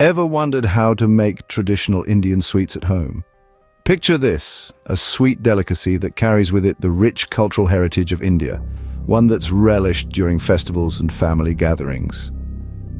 Ever wondered how to make traditional Indian sweets at home? Picture this, a sweet delicacy that carries with it the rich cultural heritage of India, one that's relished during festivals and family gatherings.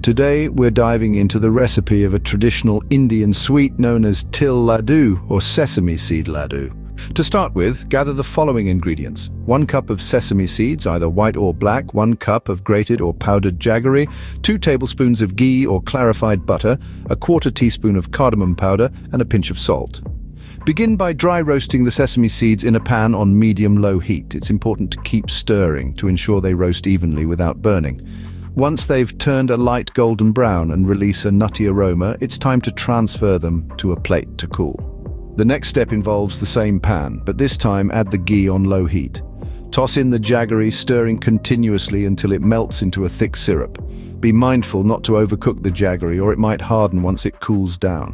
Today, we're diving into the recipe of a traditional Indian sweet known as til laddu or sesame seed laddu. To start with, gather the following ingredients: 1 cup of sesame seeds, either white or black, 1 cup of grated or powdered jaggery, 2 tablespoons of ghee or clarified butter, 1/4 teaspoon of cardamom powder, and a pinch of salt. Begin by dry roasting the sesame seeds in a pan on medium-low heat. It's important to keep stirring to ensure they roast evenly without burning. Once they've turned a light golden brown and release a nutty aroma, it's time to transfer them to a plate to cool. The next step involves the same pan, but this time add the ghee on low heat. Toss in the jaggery, stirring continuously until it melts into a thick syrup. Be mindful not to overcook the jaggery or it might harden once it cools down.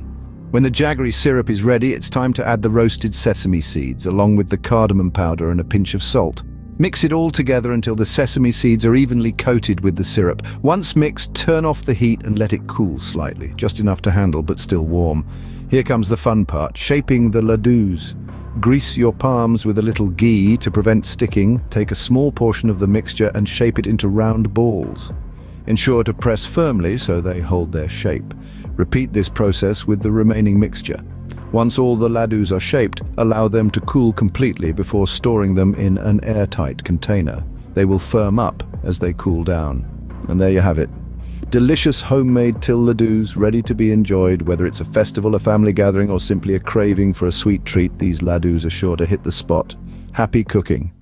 When the jaggery syrup is ready, it's time to add the roasted sesame seeds, along with the cardamom powder and a pinch of salt. Mix it all together until the sesame seeds are evenly coated with the syrup. Once mixed, turn off the heat and let it cool slightly, just enough to handle but still warm. Here comes the fun part, shaping the laddus. Grease your palms with a little ghee to prevent sticking. Take a small portion of the mixture and shape it into round balls. Ensure to press firmly so they hold their shape. Repeat this process with the remaining mixture. Once all the laddus are shaped, allow them to cool completely before storing them in an airtight container. They will firm up as they cool down. And there you have it. Delicious homemade til laddus ready to be enjoyed. Whether it's a festival, a family gathering, or simply a craving for a sweet treat, these laddus are sure to hit the spot. Happy cooking!